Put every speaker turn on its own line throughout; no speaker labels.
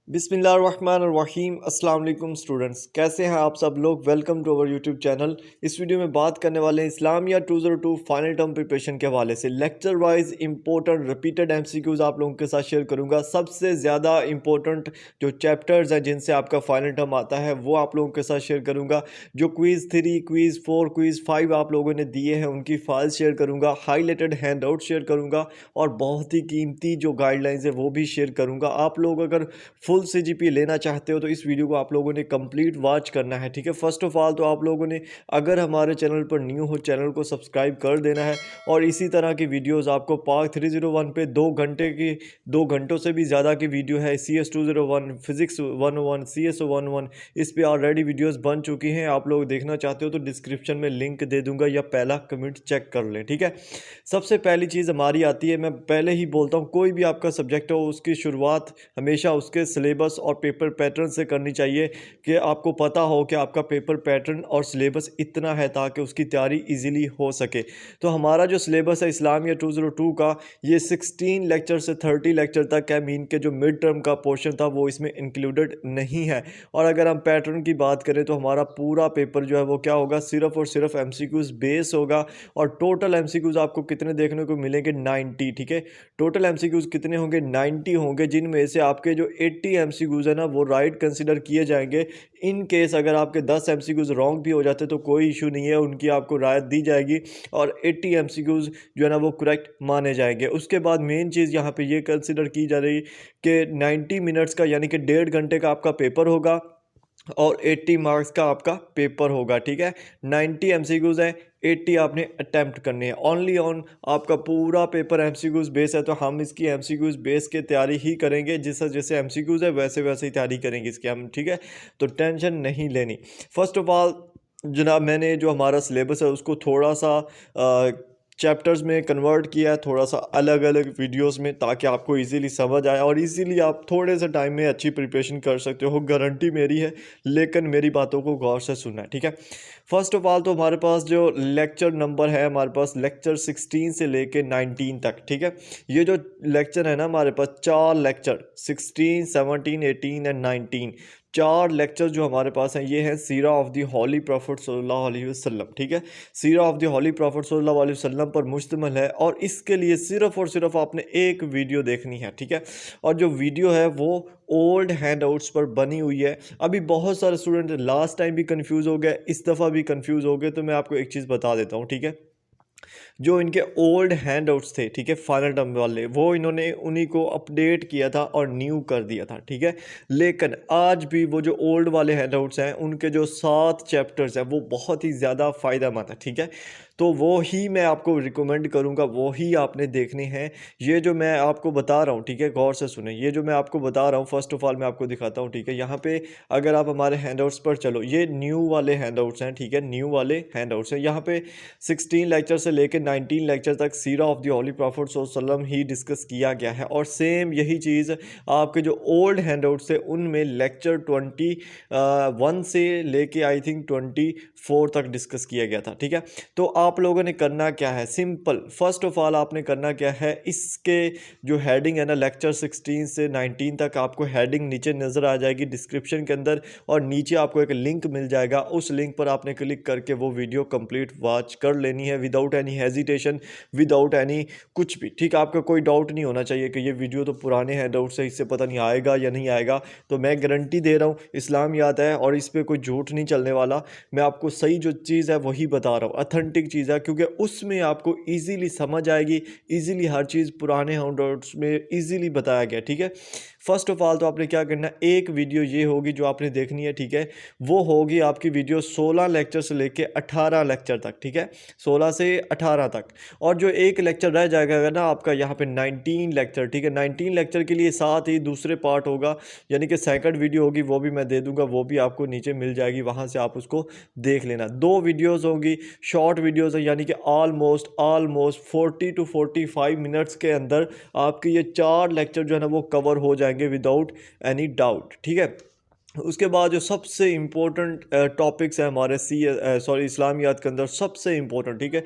बिस्मिल्लाहिर्रहमानिर्रहीम। अस्सलाम वालेकुम स्टूडेंट्स, कैसे हैं आप सब लोग। Welcome to our YouTube channel. इस वीडियो में बात करने वाले हैं इस्लामिया 202 फाइनल टर्म प्रिपरेशन के हवाले से lecture wise important repeated MCQs आप लोगों के साथ शेयर करूंगा। सबसे ज़्यादा इंपॉर्टेंट जो चैप्टर्स हैं जिनसे आपका फाइनल टर्म आता है वो आप लोगों के साथ शेयर करूंगा। जो क्विज़ 3, क्विज़ 4, क्विज़ 5 आप लोगों ने दिए हैं उनकी फाइल्स शेयर करूंगा, हाईलाइटेड हैंड आउट शेयर करूंगा और बहुत ही कीमती जो गाइडलाइंस है वो भी शेयर करूंगा। आप लोग अगर फुल सीजीपीए लेना चाहते हो तो इस वीडियो को आप लोगों ने कंप्लीट वॉच करना है, ठीक है। फर्स्ट ऑफ ऑल तो आप लोगों ने अगर हमारे चैनल पर न्यू हो चैनल को सब्सक्राइब कर देना है और इसी तरह की वीडियोस आपको पार्ट 301 पे 2 घंटों से भी ज़्यादा की वीडियो है। CS 201, फिजिक्स 101, CS 101, इस पे ऑलरेडी वीडियोस बन चुकी हैं। आप लोग देखना चाहते हो तो डिस्क्रिप्शन में लिंक दे दूंगा या पहला कमेंट चेक कर लें, ठीक है। सबसे पहली चीज़ हमारी आती है, मैं पहले ही बोलता हूँ कोई भी आपका सब्जेक्ट हो उसकी शुरुआत हमेशा उसके सिलेबस और पेपर पैटर्न से करनी चाहिए कि आपको पता हो कि आपका पेपर पैटर्न और सिलेबस इतना है ताकि उसकी तैयारी इजीली हो सके। तो हमारा जो सिलेबस है इस्लामिया 202 का ये 16 लेक्चर से 30 लेक्चर तक है। मीन के जो मिड टर्म का पोर्शन था वो इसमें इंक्लूडेड नहीं है। और अगर हम पैटर्न की बात करें तो हमारा पूरा पेपर जो है वो क्या होगा, सिर्फ और सिर्फ एमसीक्यूज बेस होगा। और टोटल एमसीक्यूज आपको कितने देखने को मिलेंगे, 90, ठीक है। टोटल एमसीक्यूज कितने होंगे, 90 होंगे, जिनमें से आपके जो 80 एमसीक्यूज है ना वो राइट कंसिडर किए जाएंगे। इन केस अगर आपके 10 एमसीक्यूज रॉन्ग भी हो जाते तो कोई इशू नहीं है, उनकी आपको रायत दी जाएगी और 80 एमसीक्यूज जो है ना वो करेक्ट माने जाएंगे। उसके बाद मेन चीज़ यहाँ पे ये कंसिडर की जा रही कि 90 मिनट्स का यानी कि 1.5 घंटे का आपका पेपर होगा और 80 मार्क्स का आपका पेपर होगा, ठीक है। 90 एमसीक्यूज है, 80 आपने अटैम्प्ट करनी है। ओनली ऑन आपका पूरा पेपर एमसीक्यूज बेस है तो हम इसकी एमसीक्यूज बेस के तैयारी ही करेंगे। जैसे जैसे एमसीक्यूज है वैसे वैसे ही तैयारी करेंगे इसकी हम, ठीक है। तो टेंशन नहीं लेनी। फर्स्ट ऑफ ऑल जनाब मैंने जो हमारा सिलेबस है उसको थोड़ा सा चैप्टर्स में कन्वर्ट किया है, थोड़ा सा अलग अलग वीडियोस में, ताकि आपको इजीली समझ आए और इजीली आप थोड़े से टाइम में अच्छी प्रिपरेशन कर सकते हो। गारंटी मेरी है, लेकिन मेरी बातों को गौर से सुनना है, ठीक है। फर्स्ट ऑफ ऑल तो हमारे पास जो लेक्चर नंबर है, हमारे पास लेक्चर 16 से लेके 19 तक, ठीक है। ये जो लेक्चर है ना हमारे पास 4 लेक्चर 16, 17, 18 एंड 19, 4 लेक्चर जो हमारे पास हैं ये हैं सीरा ऑफ द हॉली प्रॉफिट सल्लल्लाहु अलैहि वसल्लम, ठीक है। सीरा ऑफ द हॉली प्रॉफिट सल्लल्लाहु अलैहि वसल्लम पर मुश्तमिल है और इसके लिए सिर्फ और सिर्फ आपने एक वीडियो देखनी है, ठीक है। और जो वीडियो है वो ओल्ड हैंड आउट्स पर बनी हुई है। अभी बहुत सारे स्टूडेंट लास्ट टाइम भी कंफ्यूज हो गए, इस दफ़ा भी कंफ्यूज हो गए, तो मैं आपको एक चीज़ बता देता हूँ, ठीक है। जो इनके ओल्ड हैंड आउट्स थे, ठीक है, फाइनल टर्म वाले, वो इन्होंने उन्हीं को अपडेट किया था और न्यू कर दिया था, ठीक है। लेकिन आज भी वो जो ओल्ड वाले हैंड आउट्स हैं उनके जो 7 चैप्टर्स हैं वो बहुत ही ज़्यादा फ़ायदेमंद है, ठीक है। तो वो ही मैं आपको रिकमेंड करूँगा, वो ही आपने देखने हैं। ये जो मैं आपको बता रहा हूँ, ठीक है, गौर से सुने। ये जो मैं आपको बता रहा हूँ फर्स्ट ऑफ ऑल मैं आपको दिखाता हूँ, ठीक है। यहाँ पे अगर आप हमारे हैंडआउट्स पर चलो, ये न्यू वाले हैंडआउट्स हैं, ठीक है, न्यू वाले हैंडआउट्स हैं। यहाँ पे 16 लेक्चर से लेकर 19 लेक्चर तक सीरा ऑफ द होली प्रॉफिट सल्लल्लाहु अलैहि वसल्लम ही डिस्कस किया गया है। और सेम यही चीज़ आपके जो ओल्ड हैंडआउट्स थे उनमें लेक्चर 21 से लेके आई थिंक 24 तक डिस्कस किया गया था, ठीक है। तो आप लोगों ने करना क्या है, सिंपल। फर्स्ट ऑफ ऑल आपने करना क्या है, इसके जो हेडिंग है ना लेक्चर 16 से 19 तक, आपको हेडिंग नीचे नज़र आ जाएगी डिस्क्रिप्शन के अंदर और नीचे आपको एक लिंक मिल जाएगा। उस लिंक पर आपने क्लिक करके वो वीडियो कंप्लीट वॉच कर लेनी है without any hesitation, without any कुछ भी, ठीक है। आपका कोई डाउट नहीं होना चाहिए कि ये वीडियो तो पुराने हैं डाउट से, इससे पता नहीं आएगा या नहीं आएगा। तो मैं गारंटी दे रहा हूँ, इस्लाम याद है और इस पर कोई झूठ नहीं चलने वाला। मैं आपको सही जो चीज़ है वही बता रहा हूँ, अथेंटिक चीज़ है, क्योंकि उसमें आपको ईजीली समझ आएगी। ईजीली हर चीज़ पुराने डाउट्स में ईजीली बताया गया, ठीक है। फर्स्ट ऑफ ऑल तो आपने क्या करना है, एक वीडियो ये होगी जो आपने देखनी है, ठीक है। वो होगी आपकी वीडियो 16 लेक्चर से लेके 18 लेक्चर तक, ठीक है, 16 से 18 तक। और जो एक लेक्चर रह जाएगा ना आपका यहाँ पे 19 लेक्चर, ठीक है। 19 लेक्चर के लिए साथ ही दूसरे पार्ट होगा, यानी कि सेकंड वीडियो होगी, वो भी मैं दे दूंगा, वो भी आपको नीचे मिल जाएगी, वहाँ से आप उसको देख लेना। 2 वीडियोज़ होंगी, शॉर्ट वीडियोज़ है, यानी कि ऑलमोस्ट 40 to 45 मिनट्स के अंदर आपके ये 4 लेक्चर जो है ना वो कवर हो जाएंगे विदाउट एनी डाउट, ठीक है। उसके बाद जो सबसे इम्पोर्टेंट टॉपिक्स हैं हमारे इस्लामियात के अंदर सबसे इम्पोर्टेंट, ठीक है,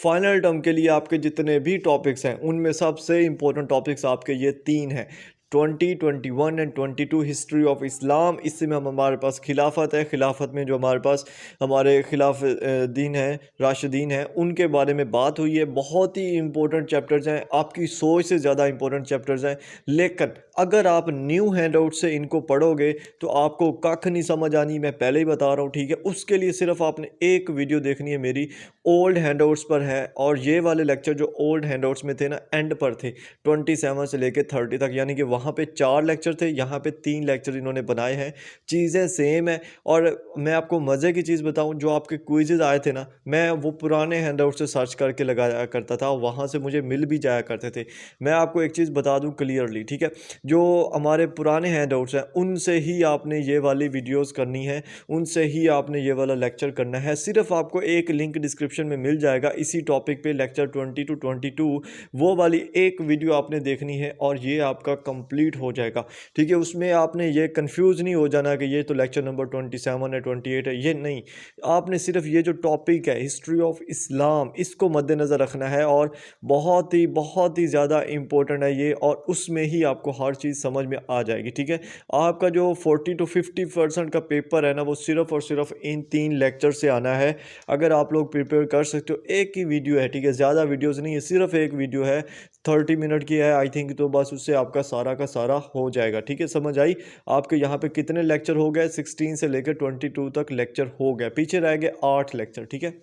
फाइनल टर्म के लिए आपके जितने भी टॉपिक्स हैं उनमें सबसे इम्पोर्टेंट टॉपिक्स आपके ये 3 हैं। 20, 21 एंड 22 हिस्ट्री ऑफ इस्लाम। इसमें हमारे पास खिलाफत है, खिलाफत में जो हमारे पास हमारे खिलाफ दीन है, राशिदीन है, उनके बारे में बात हुई है। बहुत ही इंपॉर्टेंट चैप्टर्स हैं, आपकी सोच से ज़्यादा इंपॉर्टेंट चैप्टर्स हैं। लेकिन अगर आप न्यू हैंड आउट से इनको पढ़ोगे तो आपको कख नहीं समझ आनी, मैं पहले ही बता रहा हूँ, ठीक है। उसके लिए सिर्फ आपने एक वीडियो देखनी है मेरी, ओल्ड हैंड आउट्स पर है। और ये वाले लेक्चर जो ओल्ड हैंड आउट्स में थे ना, एंड पर थे 27 से लेकर 30 तक, यानी कि वहाँ पे 4 लेक्चर थे, यहाँ पे 3 लेक्चर इन्होंने बनाए हैं। चीज़ें सेम है। और मैं आपको मज़े की चीज़ बताऊँ, जो आपके क्विज़ेज आए थे ना, मैं वो पुराने हैंड आउट से सर्च करके लगाया करता था, वहाँ से मुझे मिल भी जाया करते थे। मैं आपको एक चीज़ बता दूँ क्लियरली, ठीक है, जो हमारे पुराने हैंड आउट्स हैं उनसे ही आपने ये वाली वीडियोस करनी है, उनसे ही आपने ये वाला लेक्चर करना है। सिर्फ आपको एक लिंक डिस्क्रिप्शन में मिल जाएगा इसी टॉपिक पे, लेक्चर 20 to 22, वो वाली एक वीडियो आपने देखनी है और ये आपका कंप्लीट हो जाएगा, ठीक है। उसमें आपने ये कंफ्यूज नहीं हो जाना कि ये तो लेक्चर नंबर 27 है, 28 है, ये नहीं। आपने सिर्फ ये जो टॉपिक है हिस्ट्री ऑफ इस्लाम, इसको मद्देनज़र रखना है और बहुत ही ज़्यादा इम्पोर्टेंट है ये, और उसमें ही आपको हर चीज़ समझ में आ जाएगी, ठीक है। आपका जो 40 to 50% का पेपर है ना, वो सिर्फ और सिर्फ इन 3 लेक्चर से आना है। अगर आप लोग प्रिपेयर कर सकते हो, एक ही वीडियो है, ठीक है, ज़्यादा वीडियोज़ नहीं है, सिर्फ एक वीडियो है, 30 मिनट की है आई थिंक, तो बस उससे आपका सारा का सारा हो जाएगा, ठीक है। समझ आई? आपके यहाँ पे कितने लेक्चर हो गए? 16 से लेकर 22 तक लेक्चर हो गए, पीछे रह गए 8 लेक्चर, ठीक है।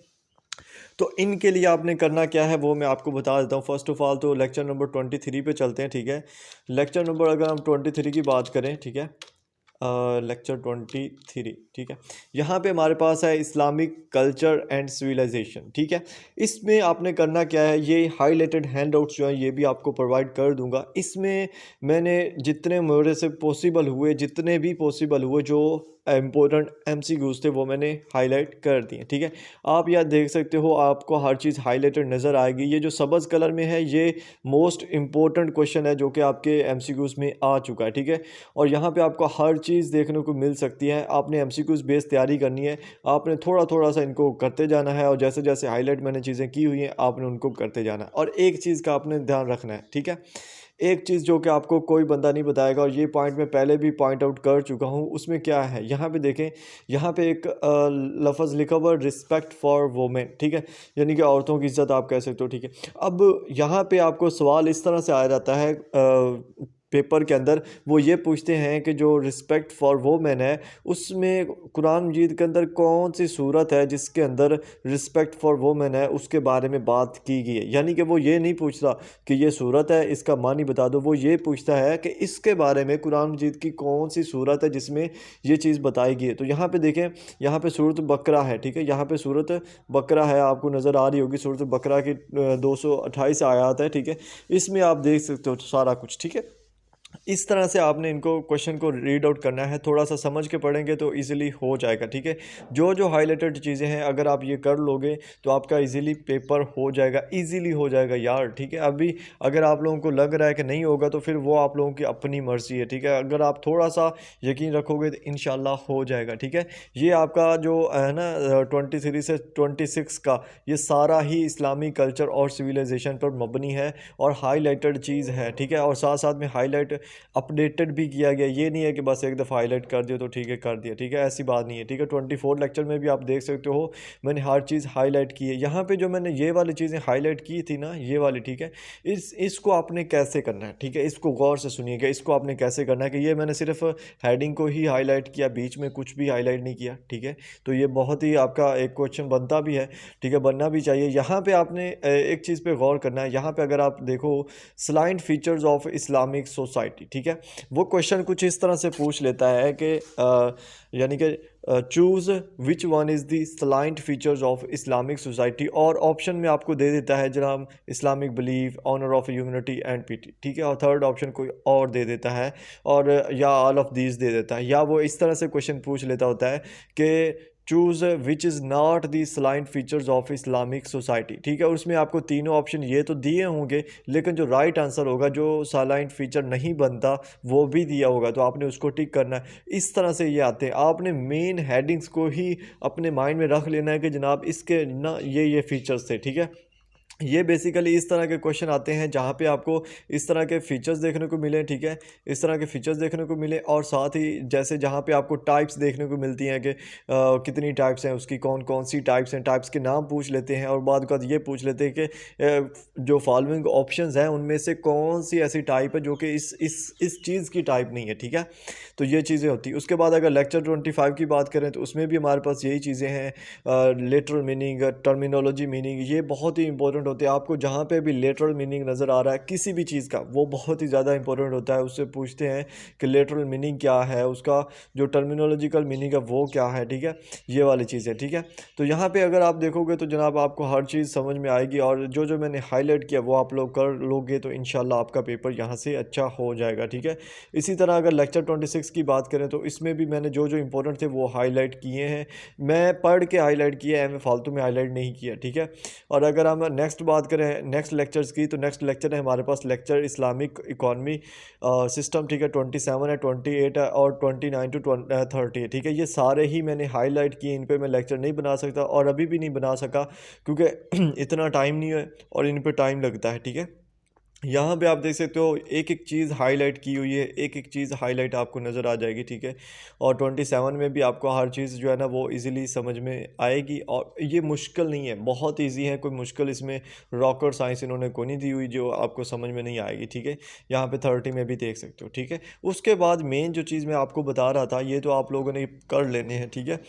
तो इनके लिए आपने करना क्या है वो मैं आपको बता देता हूँ। फर्स्ट ऑफ ऑल तो लेक्चर नंबर 23 पे चलते हैं, ठीक है। लेक्चर नंबर अगर हम 23 की बात करें, ठीक है, लेक्चर 23, ठीक है। यहाँ पे हमारे पास है इस्लामिक कल्चर एंड सिविलाइजेशन, ठीक है। इसमें आपने करना क्या है, ये हाईलाइटेड हैंड आउट्स जो हैं ये भी आपको प्रोवाइड कर दूंगा। इसमें मैंने जितने मेरे से पॉसिबल हुए, जितने भी पॉसिबल हुए जो इम्पोर्टेंट एमसीक्यूज थे वो मैंने हाईलाइट कर दिए, ठीक है। आप यहाँ देख सकते हो, आपको हर चीज़ हाईलाइटेड नज़र आएगी। ये जो सब्ज़ कलर में है ये मोस्ट इम्पोर्टेंट क्वेश्चन है जो कि आपके एमसीक्यूज में आ चुका है, ठीक है। और यहाँ पे आपको हर चीज़ देखने को मिल सकती है। आपने एमसीक्यूज बेस तैयारी करनी है, आपने थोड़ा थोड़ा सा इनको करते जाना है, और जैसे जैसे हाईलाइट मैंने चीज़ें की हुई हैं आपने उनको करते जाना है। और एक चीज़ का आपने ध्यान रखना है, ठीक है, एक चीज़ जो कि आपको कोई बंदा नहीं बताएगा, और ये पॉइंट मैं पहले भी पॉइंट आउट कर चुका हूँ। उसमें क्या है, यहाँ पे देखें, यहाँ पे एक लफ्ज़ लिखा हुआ रिस्पेक्ट फॉर वोमेन, ठीक है, यानी कि औरतों की इज्जत आप कह सकते हो, ठीक है। अब यहाँ पे आपको सवाल इस तरह से आ जाता है पेपर के अंदर, वो ये पूछते हैं कि जो रिस्पेक्ट फॉर वोमेन है उसमें कुरान मजीद के अंदर कौन सी सूरत है जिसके अंदर रिस्पेक्ट फॉर वोमेन है, उसके बारे में बात की गई है। यानी कि वो ये नहीं पूछता कि ये सूरत है इसका मानी बता दो, वो ये पूछता है कि इसके बारे में कुरान मजीद की कौन सी सूरत है जिसमें ये चीज़ बताई गई है। तो यहाँ पे देखें, यहाँ पे सूरत बकरा है, ठीक है, यहाँ पे सूरत बकरा है, आपको नज़र आ रही होगी, सूरत बकरा की 228 आयत है, ठीक है। इसमें आप देख सकते हो सारा कुछ, ठीक है। इस तरह से आपने इनको क्वेश्चन को रीड आउट करना है, थोड़ा सा समझ के पढ़ेंगे तो इजीली हो जाएगा, ठीक है। जो जो हाईलाइटेड चीज़ें हैं अगर आप ये कर लोगे तो आपका इजीली पेपर हो जाएगा, इजीली हो जाएगा यार, ठीक है। अभी अगर आप लोगों को लग रहा है कि नहीं होगा तो फिर वो आप लोगों की अपनी मर्ज़ी है, ठीक है। अगर आप थोड़ा सा यकीन रखोगे तो इंशाल्लाह हो जाएगा, ठीक है। ये आपका जो है ना 23 से 26 का ये सारा ही इस्लामी कल्चर और सिविलाइजेशन पर मबनी है और हाईलाइटेड चीज़ है, ठीक है। और साथ साथ में हाईलाइट अपडेटेड भी किया गया, ये नहीं है कि बस एक दफ़ा हाईलाइट कर दिया तो ठीक है कर दिया, ठीक है, ऐसी बात नहीं है, ठीक है। 24 लेक्चर में भी आप देख सकते हो मैंने हर चीज़ हाईलाइट की है। यहाँ पे जो मैंने ये वाली चीज़ें हाईलाइट की थी ना, ये वाली, ठीक है, इसको आपने कैसे करना है, ठीक है, इसको गौर से सुनिएगा। इसको आपने कैसे करना है कि ये मैंने सिर्फ हेडिंग को ही हाईलाइट किया, बीच में कुछ भी हाईलाइट नहीं किया, ठीक है। तो ये बहुत ही आपका एक क्वेश्चन बनता भी है, ठीक है, बनना भी चाहिए। यहाँ पे आपने एक चीज़ पे गौर करना है। यहाँ पे अगर आप देखो slide features of Islamic society, ठीक है, वो क्वेश्चन कुछ इस तरह से पूछ लेता है कि यानी कि choose which one is the salient features of Islamic society, और ऑप्शन में आपको दे देता है जनाब Islamic belief, honour of humanity and piety, ठीक है, और थर्ड ऑप्शन कोई और दे देता है, और या ऑल ऑफ दीज दे देता है, या वो इस तरह से क्वेश्चन पूछ लेता होता है कि choose which is not the salient features of Islamic society, ठीक है। और उसमें आपको तीनों ऑप्शन ये तो दिए होंगे, लेकिन जो राइट आंसर होगा, जो स्लाइंट फीचर नहीं बनता वो भी दिया होगा, तो आपने उसको टिक करना है। इस तरह से ये आते हैं, आपने मेन हेडिंग्स को ही अपने माइंड में रख लेना है कि जनाब इसके ना ये फीचर्स थे, ठीक है। ये बेसिकली इस तरह के क्वेश्चन आते हैं जहाँ पे आपको इस तरह के फीचर्स देखने को मिले, ठीक है, इस तरह के फीचर्स देखने को मिले, और साथ ही जैसे जहाँ पे आपको टाइप्स देखने को मिलती हैं कि कितनी टाइप्स हैं उसकी, कौन कौन सी टाइप्स हैं, टाइप्स के नाम पूछ लेते हैं, और बाद का ये पूछ लेते हैं कि जो फॉलोइंग ऑप्शंस हैं उनमें से कौन सी ऐसी टाइप है जो कि इस चीज़ की टाइप नहीं है, ठीक है। तो ये चीज़ें होती हैं। उसके बाद अगर लेक्चर 25 की बात करें तो उसमें भी हमारे पास यही चीज़ें हैं, लेटरल मीनिंग, टर्मिनोलॉजी मीनिंग, ये बहुत ही इंपॉर्टेंट होते हैं। आपको जहाँ पे भी लेटरल मीनिंग नज़र आ रहा है किसी भी चीज़ का, वो बहुत ही ज़्यादा इंपॉर्टेंट होता है। उससे पूछते हैं कि लेटरल मीनिंग क्या है, उसका जो टर्मिनोलॉजिकल मीनिंग है वो क्या है, ठीक है, ये वाली चीज़ है, ठीक है। तो यहाँ पे अगर आप देखोगे तो जनाब आपको हर चीज़ समझ में आएगी, और जो जो मैंने हाईलाइट किया वो आप लोग कर लोगे तो इंशाल्लाह आपका पेपर यहाँ से अच्छा हो जाएगा, ठीक है। इसी तरह अगर लेक्चर 26 की बात करें तो इसमें भी मैंने जो जो इंपॉर्टेंट थे वो हाईलाइट किए हैं। मैं पढ़ के हाईलाइट किया है, मैं फालतू में हाईलाइट नहीं किया, ठीक है। और अगर हम नेक्स्ट बात करें नेक्स्ट लेक्चर्स की, तो नेक्स्ट लेक्चर है हमारे पास लेक्चर इस्लामिक इकॉनमी सिस्टम, ठीक है, 27 है, 28 है, और 29 टू 30 है, ठीक है। ये सारे ही मैंने हाईलाइट किए, इन पे मैं लेक्चर नहीं बना सकता और अभी भी नहीं बना सका क्योंकि इतना टाइम नहीं है और इन पे टाइम लगता है, ठीक है। यहाँ पे आप देख सकते हो एक एक चीज़ हाईलाइट की हुई है, एक एक चीज़ हाईलाइट आपको नज़र आ जाएगी, ठीक है। और 27 में भी आपको हर चीज़ जो है ना वो इजीली समझ में आएगी, और ये मुश्किल नहीं है, बहुत इजी है, कोई मुश्किल इसमें रॉकेट साइंस इन्होंने कोई नहीं दी हुई जो आपको समझ में नहीं आएगी, ठीक है। यहाँ पे 30 में भी देख सकते हो, ठीक है। उसके बाद मेन जो चीज़ मैं आपको बता रहा था ये तो आप लोगों ने कर लेने हैं, ठीक है।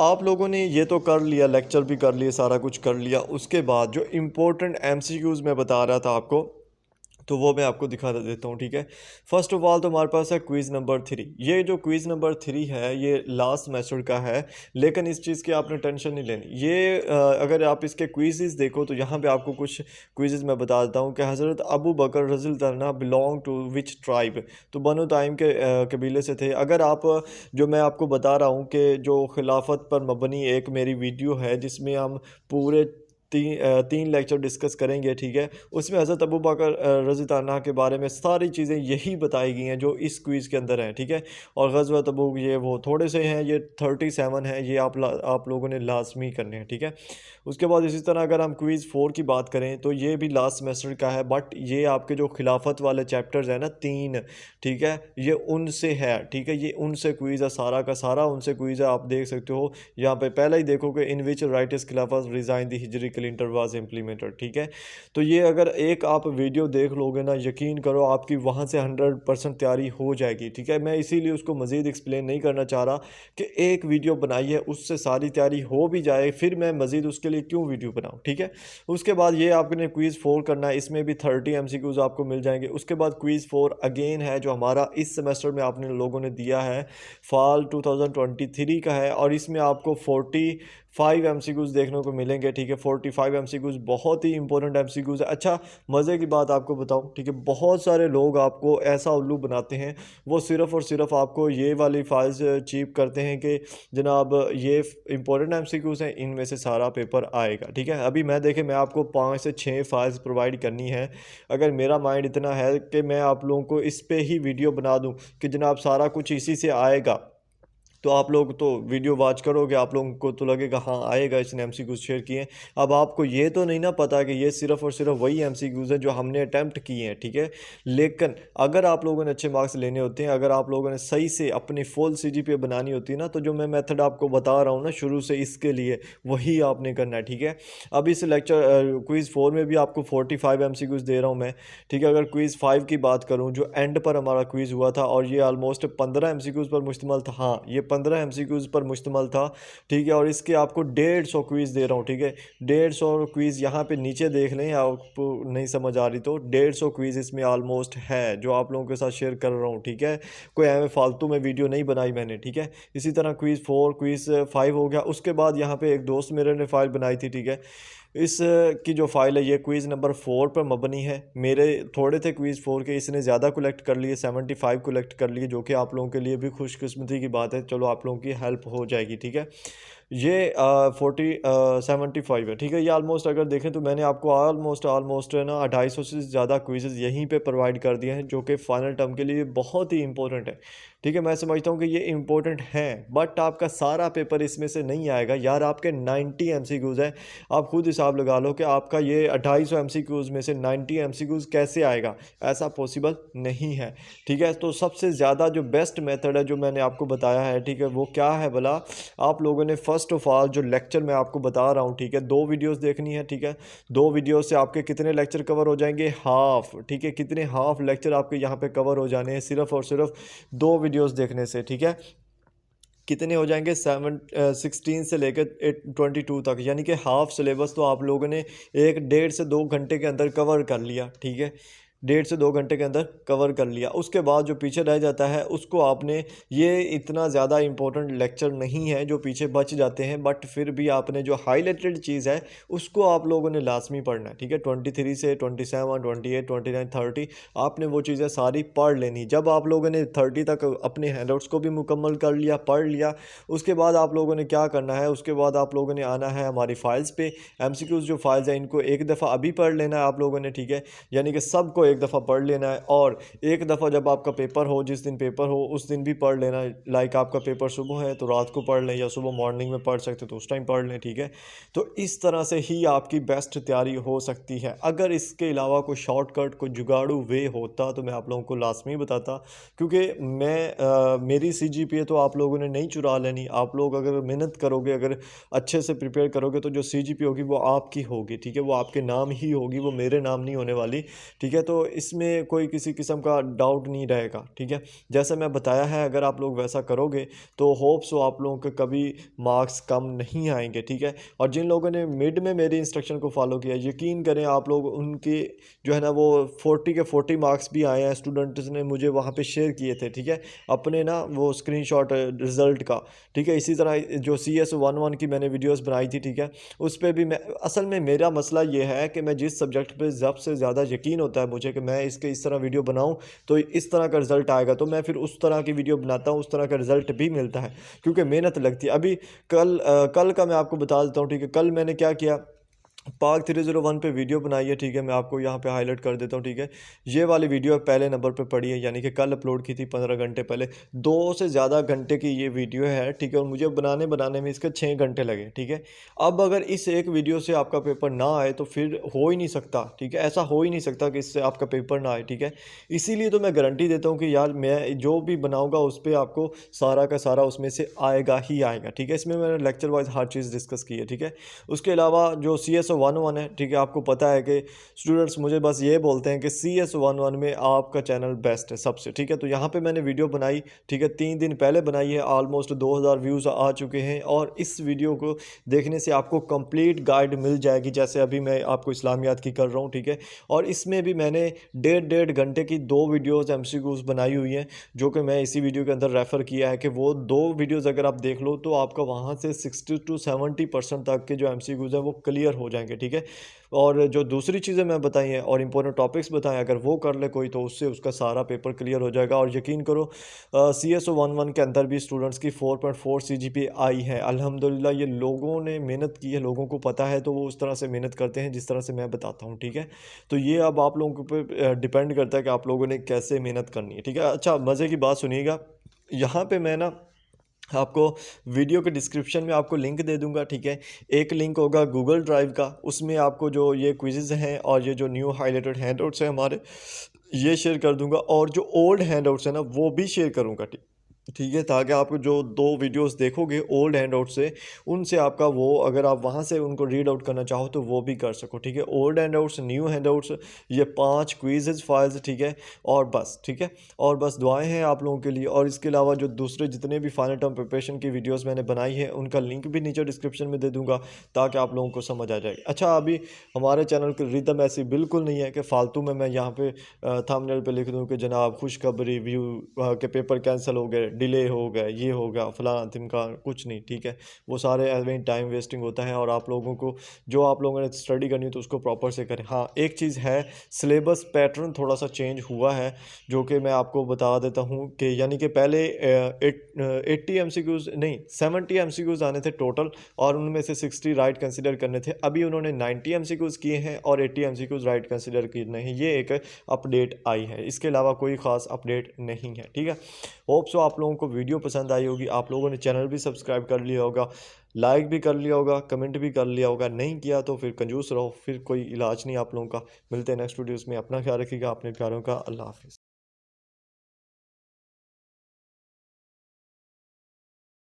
आप लोगों ने ये तो कर लिया, लेक्चर भी कर लिए, सारा कुछ कर लिया। उसके बाद जो इम्पोर्टेंट एमसीक्यूज़ मैं बता रहा था आपको, तो वो मैं आपको दिखा देता हूँ, ठीक है। फर्स्ट ऑफ ऑल तो हमारे पास है क्विज़ नंबर 3। ये जो क्विज़ नंबर 3 है ये लास्ट सेमेस्टर का है, लेकिन इस चीज़ की आपने टेंशन नहीं लेनी। ये अगर आप इसके क्विज़ेस देखो तो यहाँ पे आपको कुछ क्विज़ेस मैं बता देता हूँ कि हज़रत अबू बकर रज़ियल्लाहु अन्हु बिलोंग टू विच ट्राइब, तो बनु ताइम के कबीले से थे। अगर आप जो मैं आपको बता रहा हूँ कि जो खिलाफत पर मबनी एक मेरी वीडियो है जिसमें हम पूरे तीन लेक्चर डिस्कस करेंगे, ठीक है। उसमें हज़रत अबू बकर रज़ी अल्लाह अन्हु के बारे में सारी चीज़ें यही बताई गई हैं जो इस क्विज़ के अंदर हैं, ठीक है। और ग़ज़वत तबूक ये वो थोड़े से हैं, ये 37 हैं, ये आप लोगों ने लाजमी करने हैं, ठीक है। उसके बाद इसी तरह अगर हम क्विज़ 4 की बात करें तो ये भी लास्ट सेमेस्टर का है, बट ये आपके जो खिलाफत वाले चैप्टर्स हैं ना 3, ठीक है, ये उनसे है, ठीक है। ये उनसे क्विज़ है, सारा का सारा उनसे क्विज़ है। आप देख सकते हो यहाँ पे पहले ही देखोगे इन विच राइटर्स खिलाफत resign the Hijri calendar was implemented, ठीक है। तो ये अगर एक आप वीडियो देख लोगे ना, यकीन करो आपकी वहाँ से 100% तैयारी हो जाएगी, ठीक है। मैं इसीलिए उसको मज़ीद एक्सप्लेन नहीं करना चाह रहा कि एक वीडियो बनाई है उससे सारी तैयारी हो भी जाए, फिर मैं मज़ीद उसके लिए क्यों वीडियो बनाऊँ, ठीक है। उसके बाद ये आपने क्विज़ 4 करना है, इसमें भी 30 MCQs आपको मिल जाएंगे। उसके बाद क्विज़ 4 अगेन है जो हमारा इस सेमेस्टर में आपने लोगों ने दिया है, फॉल 2023 का है, और इसमें आपको 45 MCQs देखने को मिलेंगे, ठीक है। 45 MCQs बहुत ही इंपॉर्टेंट MCQs है। अच्छा, मज़े की बात आपको बताऊं, ठीक है, बहुत सारे लोग आपको ऐसा उल्लू बनाते हैं, वो सिर्फ़ और सिर्फ आपको ये वाली फाइल्स चीप करते हैं कि जनाब ये इंपॉर्टेंट MCQs हैं, इनमें से सारा पेपर आएगा, ठीक है। अभी मैं देखें, मैं आपको 5 से 6 फाइल्स प्रोवाइड करनी है। अगर मेरा माइंड इतना है कि मैं आप लोगों को इस पे ही वीडियो बना दूं कि जनाब सारा कुछ इसी से आएगा, तो आप लोग तो वीडियो वॉच करोगे, आप लोगों को तो लगेगा हाँ आएगा, इसने MCQs शेयर किए हैं। अब आपको ये तो नहीं ना पता कि ये सिर्फ़ और सिर्फ वही MCQs हैं जो हमने अटैम्प्ट किए हैं, ठीक है। लेकिन अगर आप लोगों ने अच्छे मार्क्स लेने होते हैं, अगर आप लोगों ने सही से अपनी फुल CGPA बनानी होती है ना, तो जो मैं मेथड आपको बता रहा हूँ ना शुरू से, इसके लिए वही आपने करना है, ठीक है। अब इस लेक्चर क्विज़ 4 में भी आपको 45 MCQs दे रहा हूँ मैं, ठीक है। अगर क्विज़ 5 की बात करूँ जो एंड पर हमारा क्विज़ हुआ था, और ये ऑलमोस्ट 15 MCQs पर मुश्तमल था, हाँ ये 15 MCQs पर मुश्तमल था, ठीक है। और इसके आपको 150 क्विज़ दे रहा हूँ, ठीक है। 150 क्विज़ यहाँ पे नीचे देख लें, आपको नहीं समझ आ रही तो 150 क्विज़ इसमें ऑलमोस्ट है जो आप लोगों के साथ शेयर कर रहा हूँ, ठीक है। कोई हमें फालतू में वीडियो नहीं बनाई मैंने, ठीक है। इसी तरह क्विज़ 4 क्विज़ 5 हो गया। उसके बाद यहाँ पे एक दोस्त मेरे ने फ़ाइल बनाई थी, ठीक है। इस की जो फ़ाइल है ये क्विज़ नंबर 4 पर मबनी है। मेरे थोड़े थे क्विज़ 4 के, इसने ज़्यादा कलेक्ट कर लिए, 75 कलेक्ट कर लिए, जो कि आप लोगों के लिए भी खुशकिस्मती की बात है। चलो आप लोगों की हेल्प हो जाएगी, ठीक है। ये 40 75 है, ठीक है। ये ऑलमोस्ट अगर देखें तो मैंने आपको ऑलमोस्ट है ना 250 से ज़्यादा क्विज़ेस यहीं पे प्रोवाइड कर दिए हैं, जो कि फाइनल टर्म के लिए बहुत ही इंपॉर्टेंट है, ठीक है। मैं समझता हूँ कि ये इंपॉर्टेंट हैं, बट आपका सारा पेपर इसमें से नहीं आएगा यार। आपके 90 एमसीक्यूज़ हैं, आप खुद हिसाब लगा लो कि आपका ये 250 एमसीक्यूज़ में से 90 एमसीक्यूज़ कैसे आएगा, ऐसा पॉसिबल नहीं है, ठीक है। तो सबसे ज़्यादा जो बेस्ट मेथड है जो मैंने आपको बताया है, ठीक है, वो क्या है भला, आप लोगों ने फर्स्ट ऑफ ऑल जो लेक्चर मैं आपको बता रहा हूँ, ठीक है, 2 वीडियोस देखनी है, ठीक है। 2 वीडियो से आपके कितने लेक्चर कवर हो जाएंगे, हाफ, ठीक है। कितने हाफ लेक्चर आपके यहाँ पे कवर हो जाने हैं सिर्फ और सिर्फ 2 वीडियोस देखने से, ठीक है। कितने हो जाएंगे 16 से लेकर 22 तक, यानी कि हाफ सिलेबस तो आप लोगों ने 1 डेढ़ से 2 घंटे के अंदर कवर कर लिया, ठीक है। 1 डेढ़ से 2 घंटे के अंदर कवर कर लिया। उसके बाद जो पीछे रह जाता है उसको आपने, ये इतना ज़्यादा इंपॉर्टेंट लेक्चर नहीं है जो पीछे बच जाते हैं, बट फिर भी आपने जो हाईलाइटेड चीज़ है उसको आप लोगों ने लाजमी पढ़ना है, ठीक है। 23 से 27 28 29 30 आपने वो चीज़ें सारी पढ़ लेनी। जब आप लोगों ने 30 तक अपने हैंडआउट्स को भी मुकम्मल कर लिया, पढ़ लिया, उसके बाद आप लोगों ने क्या करना है, उसके बाद आप लोगों ने आना है हमारी फाइल्स पे। एमसीक्यूज़ जो फाइल्स हैं इनको एक दफ़ा अभी पढ़ लेना है आप लोगों ने, ठीक है। यानी कि सबको एक दफ़ा पढ़ लेना है, और एक दफ़ा जब आपका पेपर हो, जिस दिन पेपर हो उस दिन भी पढ़ लेना है। लाइक आपका पेपर सुबह है तो रात को पढ़ लें, या सुबह मॉर्निंग में पढ़ सकते तो उस टाइम पढ़ लें, ठीक है। तो इस तरह से ही आपकी बेस्ट तैयारी हो सकती है। अगर इसके अलावा कोई शॉर्टकट, कोई जुगाड़ू वे होता तो मैं आप लोगों को लाजमी बताता, क्योंकि मेरी CGPA तो आप लोगों ने नहीं चुरा लेनी। आप लोग अगर मेहनत करोगे, अगर अच्छे से प्रिपेयर करोगे, तो जो CGPA होगी वो आपकी होगी, ठीक है। वो आपके नाम ही होगी, वो मेरे नाम नहीं होने वाली, ठीक है। तो इसमें कोई किसी किस्म का डाउट नहीं रहेगा, ठीक है। जैसे मैं बताया है, अगर आप लोग वैसा करोगे तो होप्स हो आप लोगों के कभी मार्क्स कम नहीं आएंगे, ठीक है। और जिन लोगों ने मिड में मेरी इंस्ट्रक्शन को फॉलो किया, यकीन करें आप लोग, उनके जो है ना वो 40 के 40 मार्क्स भी आए हैं। स्टूडेंट्स ने मुझे वहाँ पे शेयर किए थे, ठीक है, अपने ना वो स्क्रीनशॉट रिज़ल्ट का, ठीक है। इसी तरह जो CS11 की मैंने वीडियोस बनाई थी, ठीक है, उस पर भी मैं, असल में मेरा मसला ये है कि मैं जिस सब्जेक्ट पे सबसे ज़्यादा यकीन होता है मुझे कि मैं इसके इस तरह वीडियो बनाऊं तो इस तरह का रिज़ल्ट आएगा, तो मैं फिर उस तरह की वीडियो बनाता हूं, उस तरह का रिज़ल्ट भी मिलता है, क्योंकि मेहनत लगती है। अभी कल का मैं आपको बता देता हूँ, ठीक है। कल मैंने क्या किया, पार्क 301 पे वीडियो बनाई है, ठीक है। मैं आपको यहाँ पे हाईलाइट कर देता हूँ, ठीक है। ये वाली वीडियो पहले नंबर पे पड़ी है, यानी कि कल अपलोड की थी 15 घंटे पहले। 2 से ज़्यादा घंटे की ये वीडियो है, ठीक है, और मुझे बनाने में इसके 6 घंटे लगे, ठीक है। अब अगर इस एक वीडियो से आपका पेपर ना आए तो फिर हो ही नहीं सकता, ठीक है। ऐसा हो ही नहीं सकता कि इससे आपका पेपर ना आए, ठीक है। इसीलिए तो मैं गारंटी देता हूँ कि यार मैं जो भी बनाऊँगा उस पर आपको सारा का सारा उसमें से आएगा ही आएगा, ठीक है। इसमें मैंने लेक्चर वाइज हर चीज़ डिस्कस की है, ठीक है। उसके अलावा जो CS11 है, ठीक है, आपको पता है कि स्टूडेंट्स मुझे बस ये बोलते हैं कि CS11 में आपका चैनल बेस्ट है सबसे, ठीक है। तो यहाँ पे मैंने वीडियो बनाई, ठीक है, 3 दिन पहले बनाई है, ऑलमोस्ट 2000 व्यूज़ आ चुके हैं, और इस वीडियो को देखने से आपको कंप्लीट गाइड मिल जाएगी, जैसे अभी मैं आपको इस्लामियात की कर रहा हूँ, ठीक है। और इसमें भी मैंने 1.5 घंटे की 2 वीडियोज़ MCQs बनाई हुई हैं, जो कि मैं इसी वीडियो के अंदर रेफ़र किया है कि वो 2 वीडियोज़ अगर आप देख लो तो आपका वहाँ से 60 to 70% तक के जो MCQs हैं वो क्लियर हो जाएंगे, ठीक है। और जो दूसरी चीज़ें मैं बताई हैं और इंपॉर्टेंट टॉपिक्स बताएं, अगर वो कर ले कोई तो उससे उसका सारा पेपर क्लियर हो जाएगा। और यकीन करो CS11 के अंदर भी स्टूडेंट्स की 4.4 CGPA आई है अल्हम्दुलिल्लाह। ये लोगों ने मेहनत की है, लोगों को पता है, तो वो उस तरह से मेहनत करते हैं जिस तरह से मैं बताता हूँ, ठीक है। तो ये अब आप लोगों के ऊपर डिपेंड करता है कि आप लोगों ने कैसे मेहनत करनी है, ठीक है। अच्छा, मज़े की बात सुनिएगा, यहाँ पे मैं ना आपको वीडियो के डिस्क्रिप्शन में आपको लिंक दे दूंगा, ठीक है। एक लिंक होगा गूगल ड्राइव का, उसमें आपको जो ये क्विज़ेज़ हैं और ये जो न्यू हाईलाइटेड हैंडआउट्स हैं हमारे, ये शेयर कर दूंगा, और जो ओल्ड हैंडआउट्स हैं ना वो भी शेयर करूंगा, ठीक, ठीक है। ताकि आपको जो 2 वीडियोस देखोगे ओल्ड हैंडआउट से, उनसे आपका वो, अगर आप वहाँ से उनको रीड आउट करना चाहो तो वो भी कर सको, ठीक है। ओल्ड हैंडआउट्स, न्यू हैंडआउट्स, ये 5 क्विज़ेज फाइल्स, ठीक है। और बस, ठीक है, और बस दुआएं हैं आप लोगों के लिए। और इसके अलावा जो दूसरे जितने भी फाइनल टर्म प्रिपरेशन की वीडियोस मैंने बनाई है उनका लिंक भी नीचे डिस्क्रिप्शन में दे दूंगा, ताकि आप लोगों को समझ आ जाएगी। अच्छा, अभी हमारे चैनल की रिदम ऐसी बिल्कुल नहीं है कि फालतू में मैं यहाँ पे थंबनेल पे लिख दूँ कि जनाब खुशखबरी, व्यू के पेपर कैंसिल हो गए, डिले हो गया, ये हो गया, फलाना तिमका, कुछ नहीं, ठीक है। वो सारे एवं टाइम वेस्टिंग होता है और आप लोगों को जो आप लोगों ने स्टडी करनी है तो उसको प्रॉपर से करें। हाँ, एक चीज़ है, सिलेबस पैटर्न थोड़ा सा चेंज हुआ है, जो कि मैं आपको बता देता हूँ कि यानी कि पहले 80 एमसीक्यूज़ नहीं 70 एमसीक्यूज़ आने थे टोटल, और उनमें से 60 राइट कंसिडर करने थे। अभी उन्होंने 90 एमसीक्यूज़ किए हैं और 80 एमसीक्यूज़ राइट कंसिडर करने हैं। ये एक अपडेट आई है, इसके अलावा कोई ख़ास अपडेट नहीं है, ठीक है। होप सो आप लोगों को वीडियो पसंद आई होगी, आप लोगों ने चैनल भी सब्सक्राइब कर लिया होगा, लाइक भी कर लिया होगा, कमेंट भी कर लिया होगा। नहीं किया तो फिर कंजूस रहो, फिर कोई इलाज नहीं आप लोगों का। मिलते हैं नेक्स्ट वीडियोज़ में। अपना ख्याल रखिएगा, अपने प्यारों का। अल्लाह हाफ़िज़।